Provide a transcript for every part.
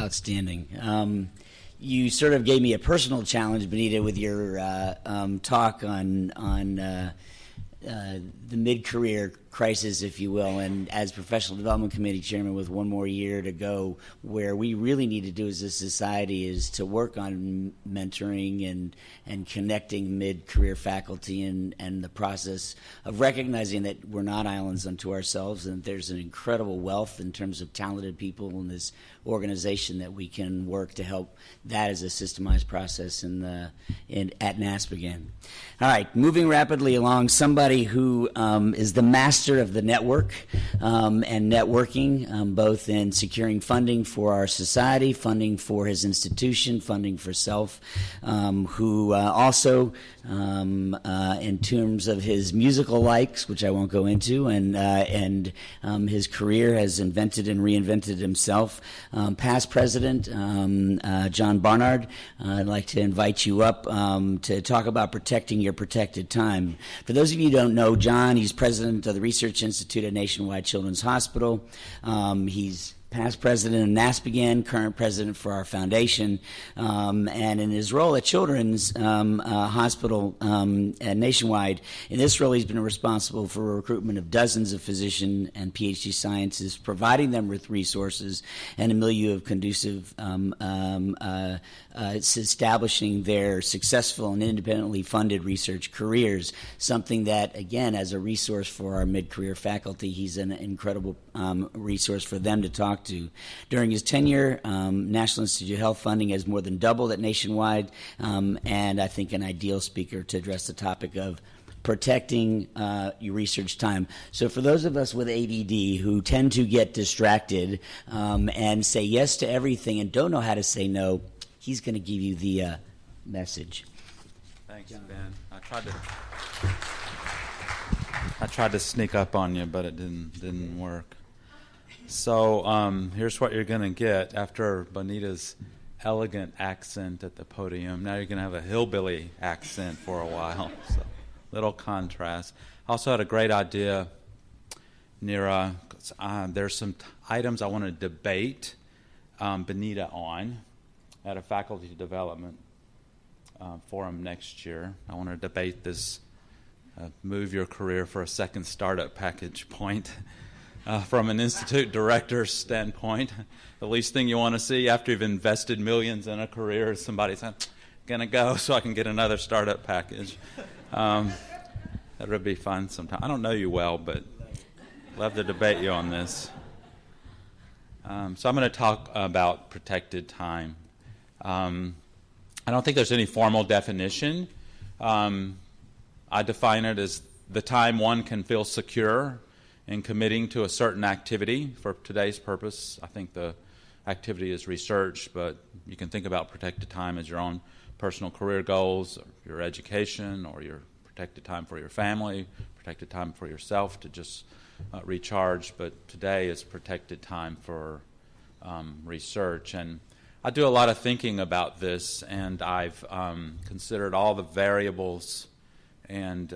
Outstanding. You sort of gave me a personal challenge, Benita, with your talk on the mid-career crisis, if you will, and as Professional Development Committee Chairman with one more year to go, where we really need to do as a society is to work on mentoring and connecting mid-career faculty and the process of recognizing that we're not islands unto ourselves and there's an incredible wealth in terms of talented people in this organization that we can work to help that as a systemized process at NASPGHAN. All right, moving rapidly along, somebody who is the master of the network and networking, both in securing funding for our society, funding for his institution, funding for self, who also, in terms of his musical likes, which I won't go into, and his career has invented and reinvented himself. Past President John Barnard, I'd like to invite you up to talk about protecting your protected time. For those of you who don't know John, he's president of the Research Institute at Nationwide Children's Hospital. He's past president of NASPGHAN, current president for our foundation, and in his role at Children's Hospital nationwide, in this role he's been responsible for a recruitment of dozens of physician and PhD scientists, providing them with resources and a milieu of conducive establishing their successful and independently funded research careers, something that, again, as a resource for our mid-career faculty, he's an incredible resource for them to talk to. During his tenure, National Institute of Health funding has more than doubled at Nationwide, and I think an ideal speaker to address the topic of protecting your research time. So for those of us with ADD who tend to get distracted and say yes to everything and don't know how to say no, he's going to give you the message. Thanks, Ben. I tried to sneak up on you, but it didn't work. So here's what you're going to get after Bonita's elegant accent at the podium. Now you're going to have a hillbilly accent for a while. So little contrast. I also had a great idea, Nira. There's some items I want to debate Bonita on at a faculty development forum next year. I want to debate this move your career for a second startup package point. From an institute director's standpoint, the least thing you want to see after you've invested millions in a career is somebody saying, gonna go so I can get another startup package. That would be fun sometime. I don't know you well, but love to debate you on this. So I'm going to talk about protected time. I don't think there's any formal definition. I define it as the time one can feel secure in committing to a certain activity. For today's purpose, I think the activity is research, but you can think about protected time as your own personal career goals, or your education, or your protected time for your family, protected time for yourself to just recharge. But today is protected time for research. And I do a lot of thinking about this, and I've considered all the variables and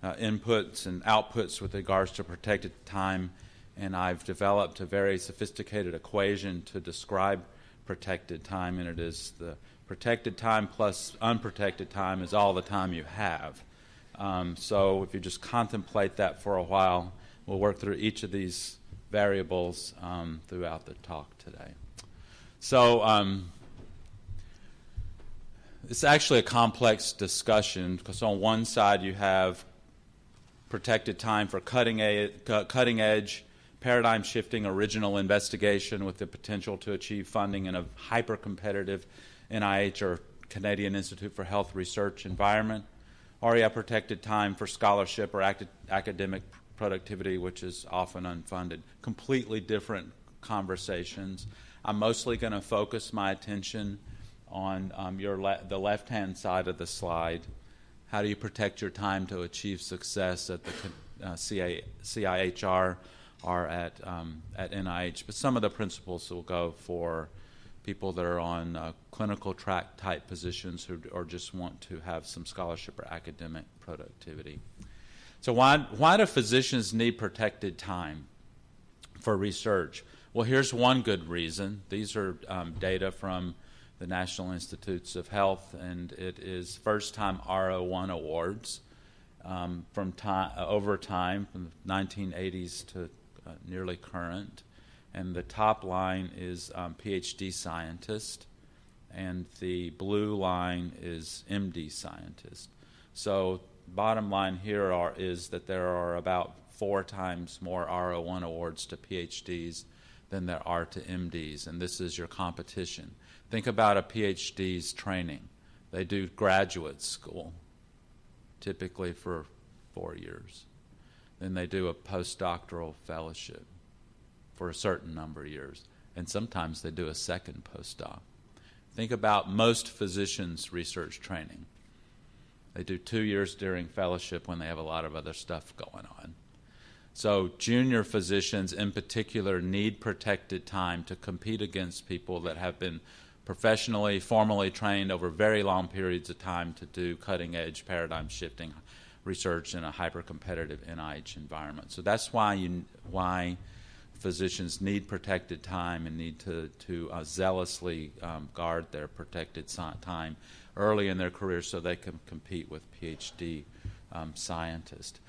inputs and outputs with regards to protected time, and I've developed a very sophisticated equation to describe protected time, and it is the protected time plus unprotected time is all the time you have. So if you just contemplate that for a while, we'll work through each of these variables throughout the talk today. So it's actually a complex discussion because on one side you have protected time for cutting edge, paradigm-shifting original investigation with the potential to achieve funding in a hyper-competitive NIH or Canadian Institute for Health Research environment, or you have protected time for scholarship or academic productivity, which is often unfunded. Completely different conversations. I'm mostly going to focus my attention on the left-hand side of the slide. How do you protect your time to achieve success at the CIHR or at NIH? But some of the principles will go for people that are on clinical track type positions or just want to have some scholarship or academic productivity. So why do physicians need protected time for research? Well, here's one good reason. These are data from the National Institutes of Health, and it is first-time RO1 awards from over time, from the 1980s to nearly current. And the top line is PhD scientist, and the blue line is MD scientist. So bottom line here is that there are about 4 times more RO1 awards to PhDs than there are to MDs, and this is your competition. Think about a PhD's training. They do graduate school, typically for 4 years. Then they do a postdoctoral fellowship for a certain number of years, and sometimes they do a second postdoc. Think about most physicians' research training. They do 2 years during fellowship when they have a lot of other stuff going on. So junior physicians in particular need protected time to compete against people that have been professionally, formally trained over very long periods of time to do cutting-edge, paradigm-shifting research in a hyper-competitive NIH environment. So that's why physicians need protected time and need to zealously guard their protected time early in their career so they can compete with PhD scientists.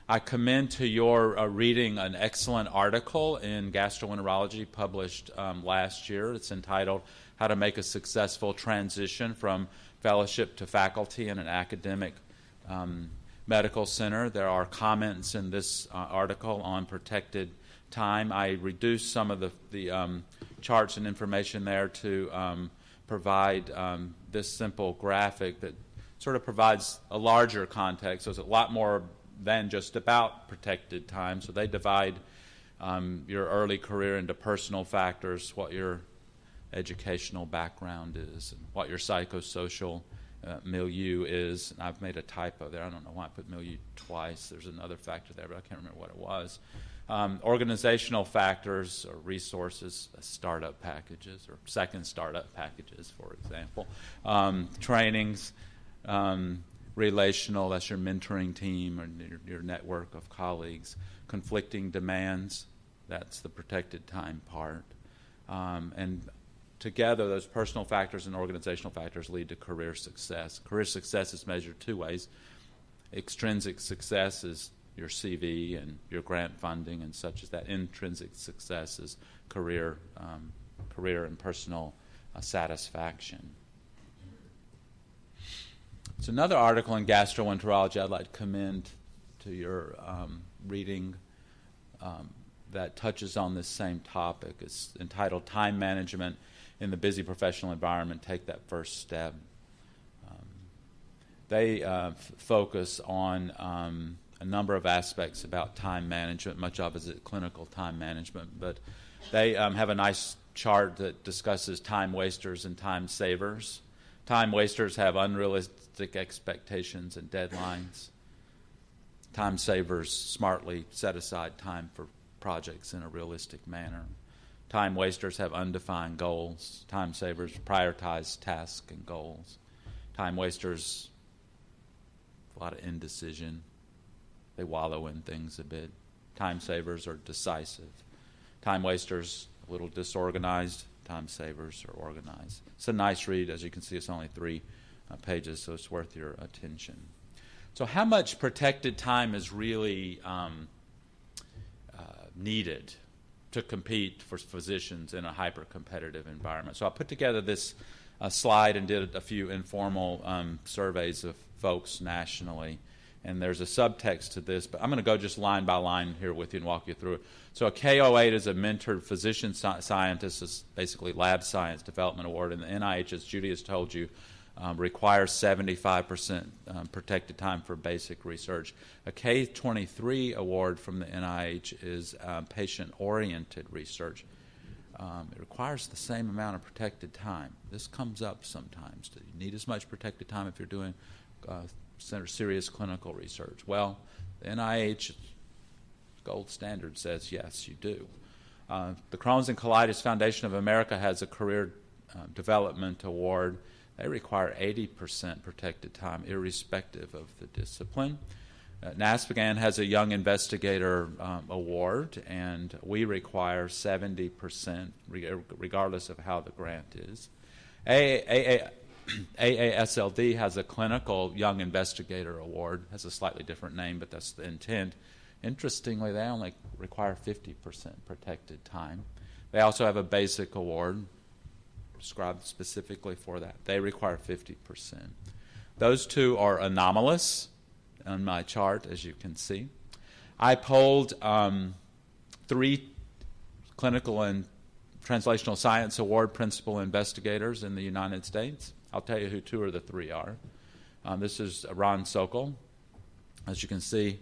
I commend to your reading an excellent article in Gastroenterology published last year. It's entitled How to Make a Successful Transition from Fellowship to Faculty in an Academic Medical Center. There are comments in this article on protected time. I reduced some of the charts and information there to provide this simple graphic that sort of provides a larger context. So it's a lot more than just about protected time. So they divide your early career into personal factors, what your educational background is, and what your psychosocial milieu is. And I've made a typo there. I don't know why I put milieu twice. There's another factor there, but I can't remember what it was. Organizational factors or resources, startup packages or second startup packages, for example. Trainings, relational, that's your mentoring team or your network of colleagues. Conflicting demands, that's the protected time part. And together, those personal factors and organizational factors lead to career success. Career success is measured 2 ways. Extrinsic success is your CV and your grant funding and such as that. Intrinsic success is career and personal satisfaction. It's another article in Gastroenterology I'd like to commend to your reading that touches on this same topic. It's entitled Time Management in the Busy Professional Environment, Take That First Step. They focus on a number of aspects about time management, much of it is clinical time management, but they have a nice chart that discusses time wasters and time savers. Time wasters have unrealistic expectations and deadlines. Time savers smartly set aside time for projects in a realistic manner. Time wasters have undefined goals. Time savers prioritize tasks and goals. Time wasters, a lot of indecision. They wallow in things a bit. Time savers are decisive. Time wasters, a little disorganized. Time savers are organized. It's a nice read. As you can see, it's only 3 pages, so it's worth your attention. So how much protected time is really needed to compete for physicians in a hyper-competitive environment? So I put together this slide and did a few informal surveys of folks nationally. And there's a subtext to this, but I'm going to go just line by line here with you and walk you through it. So a K08 is a mentored physician scientist, is basically lab science development award, and the NIH, as Judy has told you, requires 75% protected time for basic research. A K23 award from the NIH is patient-oriented research. It requires the same amount of protected time. This comes up sometimes. Do you need as much protected time if you're doing serious clinical research? Well, the NIH gold standard says yes, you do. The Crohn's and Colitis Foundation of America has a career development award. They require 80% protected time, irrespective of the discipline. NASPGHAN has a Young Investigator award, and we require 70%, regardless of how the grant is. AASLD has a Clinical Young Investigator award, has a slightly different name, but that's the intent. Interestingly, they only require 50% protected time. They also have a basic award prescribed specifically for that. They require 50%. Those two are anomalous on my chart, as you can see. I polled 3 clinical and translational science award principal investigators in the United States. I'll tell you who 2 of the 3 are. This is Ron Sokol. As you can see,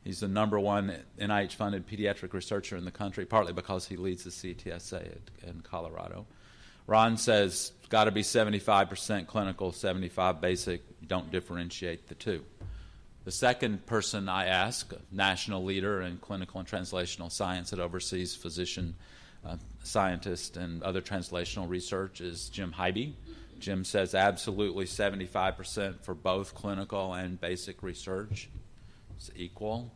he's the #1 NIH-funded pediatric researcher in the country, partly because he leads the CTSA in Colorado. Ron says it's got to be 75% clinical, 75 basic. You don't differentiate the two. The second person I ask, a national leader in clinical and translational science that oversees physician, scientists, and other translational research, is Jim Hybe. Jim says absolutely 75% for both clinical and basic research. It's equal.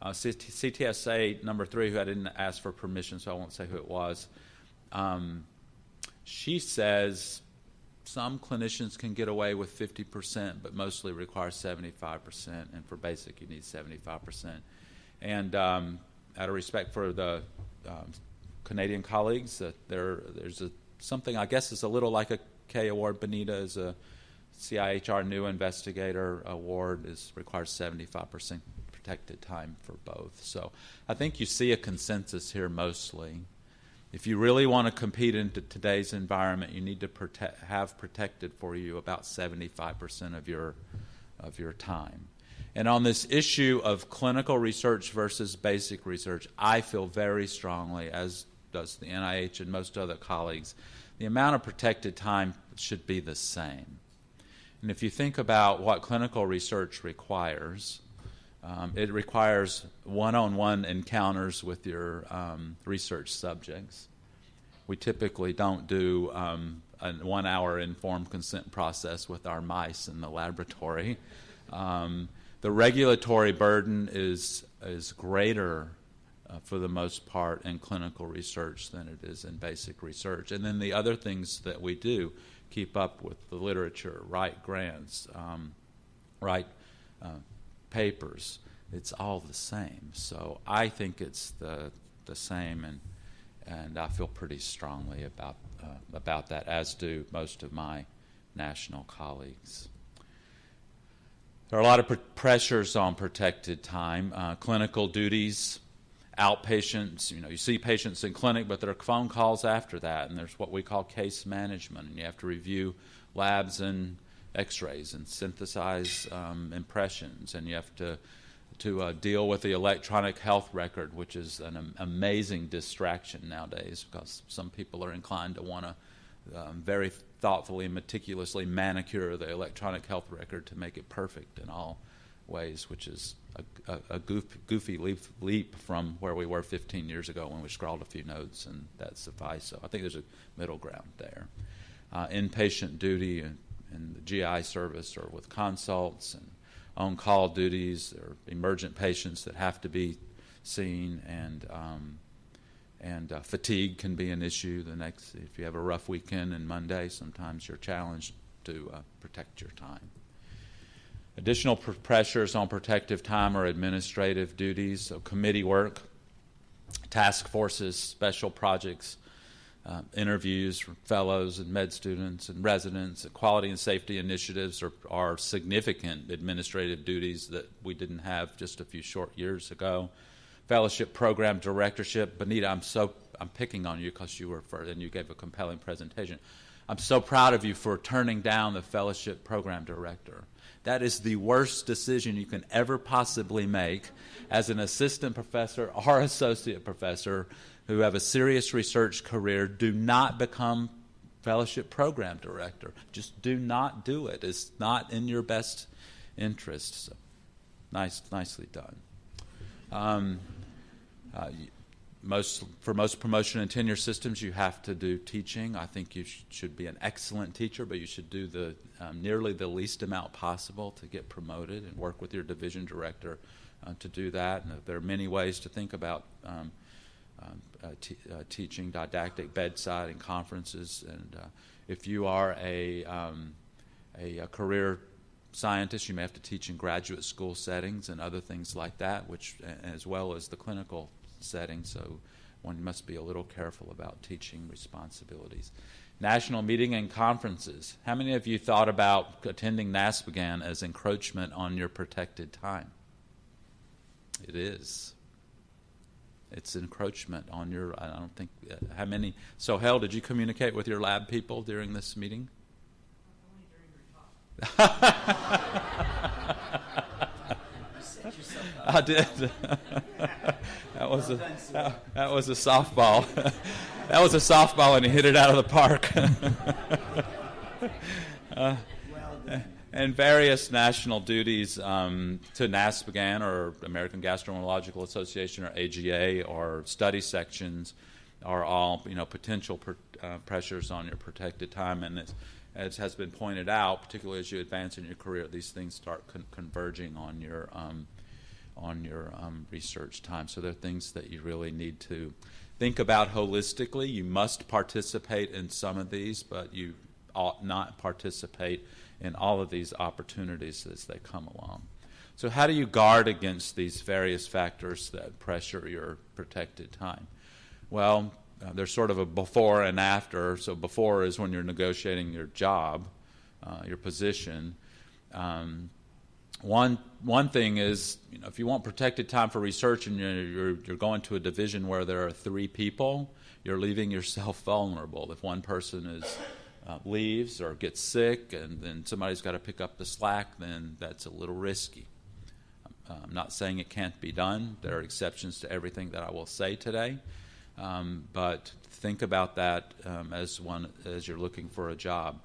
CTSA #3, who I didn't ask for permission, so I won't say who it was, she says some clinicians can get away with 50%, but mostly require 75%, and for basic you need 75%. And out of respect for the Canadian colleagues, there's something I guess is a little like a K award. Bonita is a CIHR New Investigator award, requires 75% protected time for both. So I think you see a consensus here mostly. If you really want to compete in today's environment, you need to have protected for you about 75% of your time. And on this issue of clinical research versus basic research, I feel very strongly, as does the NIH and most other colleagues, the amount of protected time should be the same. And if you think about what clinical research requires, it requires one-on-one encounters with your research subjects. We typically don't do a 1-hour informed consent process with our mice in the laboratory. The regulatory burden is greater for the most part in clinical research than it is in basic research. And then the other things that we do, keep up with the literature, write grants, write papers, it's all the same. So I think it's the same, and I feel pretty strongly about that, as do most of my national colleagues. There are a lot of pressures on protected time. Clinical duties, outpatients, you see patients in clinic, but there are phone calls after that, and there's what we call case management, and you have to review labs and x-rays and synthesize impressions, and you have to deal with the electronic health record, which is an amazing distraction nowadays because some people are inclined to want to very thoughtfully and meticulously manicure the electronic health record to make it perfect in all ways, which is a goofy leap from where we were 15 years ago when we scrawled a few notes and that sufficed. So I think there's a middle ground there. Inpatient duty in the GI service or with consults, and on-call duties, or emergent patients that have to be seen, and fatigue can be an issue. If you have a rough weekend and Monday, sometimes you're challenged to protect your time. Additional pressures on protective time are administrative duties, so committee work, task forces, special projects, interviews for fellows and med students and residents. Quality and safety initiatives are significant administrative duties that we didn't have just a few short years ago. Fellowship program directorship. Bonita, I'm picking on you because you were first and you gave a compelling presentation. I'm so proud of you for turning down the fellowship program director. That is the worst decision you can ever possibly make as an assistant professor or associate professor who have a serious research career. Do not become fellowship program director. Just do not do it. It's not in your best interest. So, nicely done. For most promotion and tenure systems, you have to do teaching. I think you should be an excellent teacher, but you should do the nearly the least amount possible to get promoted and work with your division director to do that. And there are many ways to think about teaching, didactic, bedside, and conferences. And if you are a career scientist, you may have to teach in graduate school settings and other things like that, which as well as the clinical setting. So one must be a little careful about teaching responsibilities. National meeting and conferences. How many of you thought about attending NASPGHAN as encroachment on your protected time? It is. It's encroachment on your, I don't think, how many? So, Hel, did you communicate with your lab people during this meeting? Only during your talk. I did. That was a softball. That was a softball, and he hit it out of the park. And various national duties to NASPGHAN or American Gastroenterological Association or AGA or study sections are all potential pressures on your protected time. And as has been pointed out, particularly as you advance in your career, these things start converging on your research time. So they're things that you really need to think about holistically. You must participate in some of these, but you ought not participate in all of these opportunities as they come along. So how do you guard against these various factors that pressure your protected time? Well, there's sort of a before and after. So before is when you're negotiating your job, your position. One thing is, if you want protected time for research and you're going to a division where there are 3 people, you're leaving yourself vulnerable. If one person leaves or gets sick and then somebody's got to pick up the slack, then that's a little risky. I'm not saying it can't be done. There are exceptions to everything that I will say today. But think about that as you're looking for a job.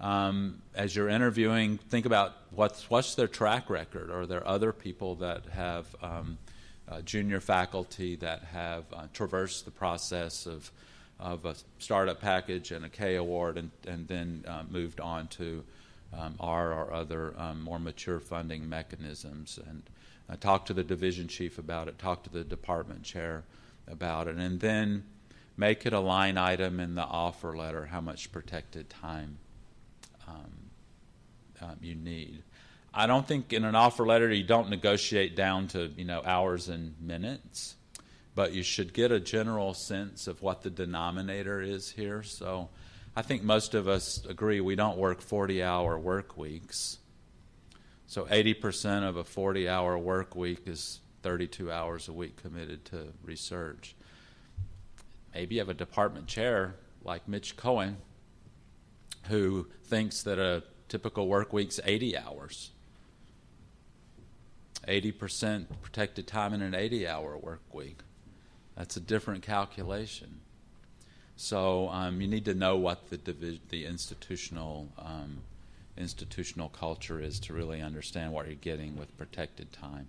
As you're interviewing, think about what's their track record. Are there other people that have junior faculty that have traversed the process of a startup package and a K award and then moved on to R or other more mature funding mechanisms? And talk to the division chief about it, talk to the department chair about it, and then make it a line item in the offer letter how much protected time you need. I don't think in an offer letter you don't negotiate down to hours and minutes, but you should get a general sense of what the denominator is here. So I think most of us agree we don't work 40-hour work weeks. So 80% of a 40-hour work week is 32 hours a week committed to research. Maybe you have a department chair like Mitch Cohen who thinks that a typical work week's 80 hours. 80% protected time in an 80-hour work week. That's a different calculation. So you need to know what the institutional culture is to really understand what you're getting with protected time.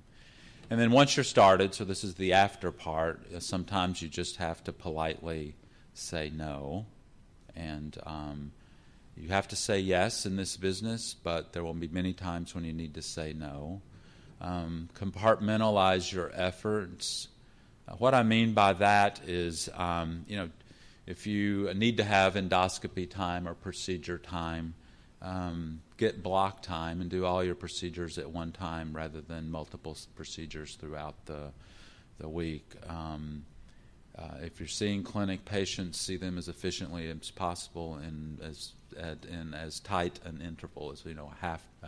And then once you're started, so this is the after part, sometimes you just have to politely say no. And you have to say yes in this business, but there will be many times when you need to say no. Compartmentalize your efforts. What I mean by that is, if you need to have endoscopy time or procedure time, get block time and do all your procedures at one time rather than multiple procedures throughout the week. If you're seeing clinic patients, see them as efficiently as possible in as tight an interval as a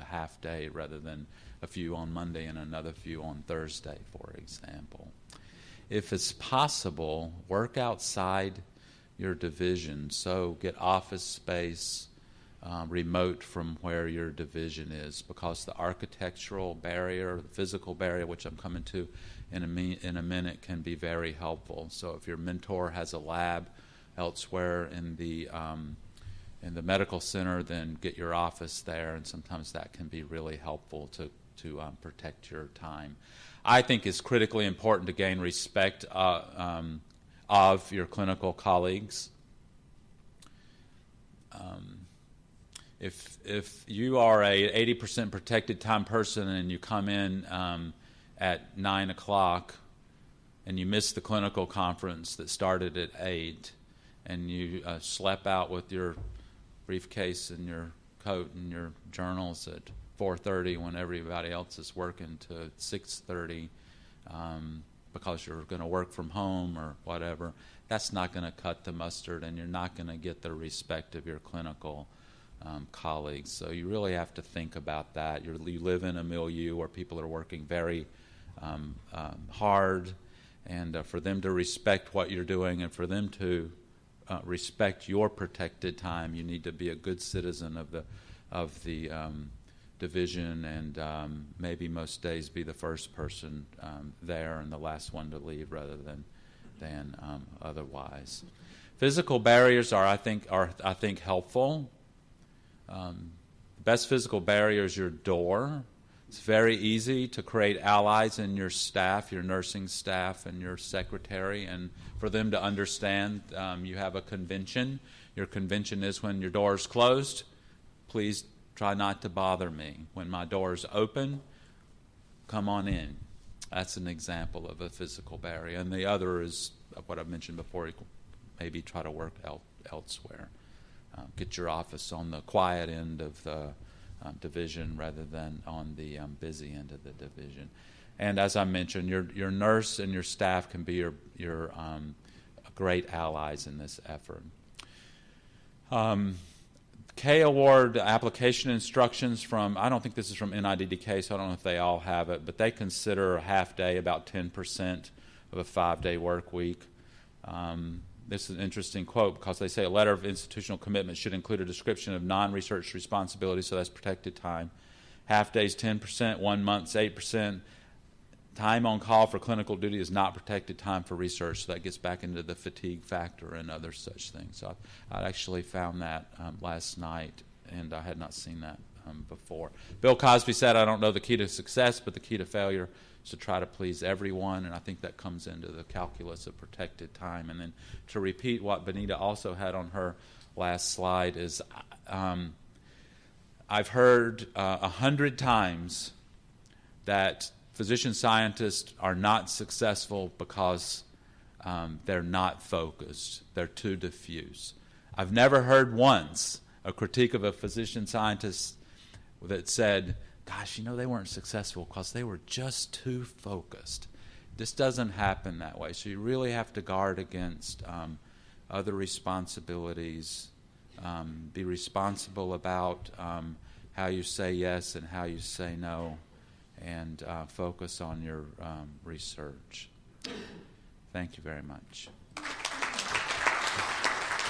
half day rather than a few on Monday and another few on Thursday, for example. If it's possible, work outside your division. So get office space remote from where your division is, because the architectural barrier, the physical barrier, which I'm coming to in a minute, can be very helpful. So if your mentor has a lab elsewhere in the medical center, then get your office there, and sometimes that can be really helpful to protect your time. I think it's critically important to gain respect of your clinical colleagues. If you are a 80% protected time person and you come in at 9 o'clock and you miss the clinical conference that started at 8 and you slept out with your briefcase and your coat and your journals at 4:30 when everybody else is working to 6:30 because you're going to work from home or whatever, that's not going to cut the mustard, and you're not going to get the respect of your clinical colleagues. So you really have to think about that. You live in a milieu where people are working very hard, and for them to respect what you're doing and for them to respect your protected time, you need to be a good citizen of the division, and maybe most days be the first person there and the last one to leave rather than otherwise. Physical barriers are I think helpful. The best physical barrier is your door. It's very easy to create allies in your staff, your nursing staff, and your secretary, and for them to understand you have a convention. Your convention is when your door is closed, please try not to bother me. When my door is open, come on in. That's an example of a physical barrier. And the other is what I've mentioned before, maybe try to work elsewhere. Get your office on the quiet end of the division rather than on the busy end of the division. And as I mentioned, your nurse and your staff can be your great allies in this effort. K Award application instructions from, I don't think this is from NIDDK, so I don't know if they all have it, but they consider a half day about 10% of a 5-day work week. This is an interesting quote because they say a letter of institutional commitment should include a description of non-research responsibilities, so that's protected time. Half days 10%, 1 month's 8%. Time on call for clinical duty is not protected time for research, so that gets back into the fatigue factor and other such things. So I actually found that last night, and I had not seen that before. Bill Cosby said, I don't know the key to success, but the key to failure is to try to please everyone, and I think that comes into the calculus of protected time. And then to repeat what Benita also had on her last slide is I've heard 100 times that physician scientists are not successful because they're not focused. They're too diffuse. I've never heard once a critique of a physician scientist that said, gosh, they weren't successful because they were just too focused. This doesn't happen that way. So you really have to guard against other responsibilities. Be responsible about how you say yes and how you say no, and focus on your research. Thank you very much.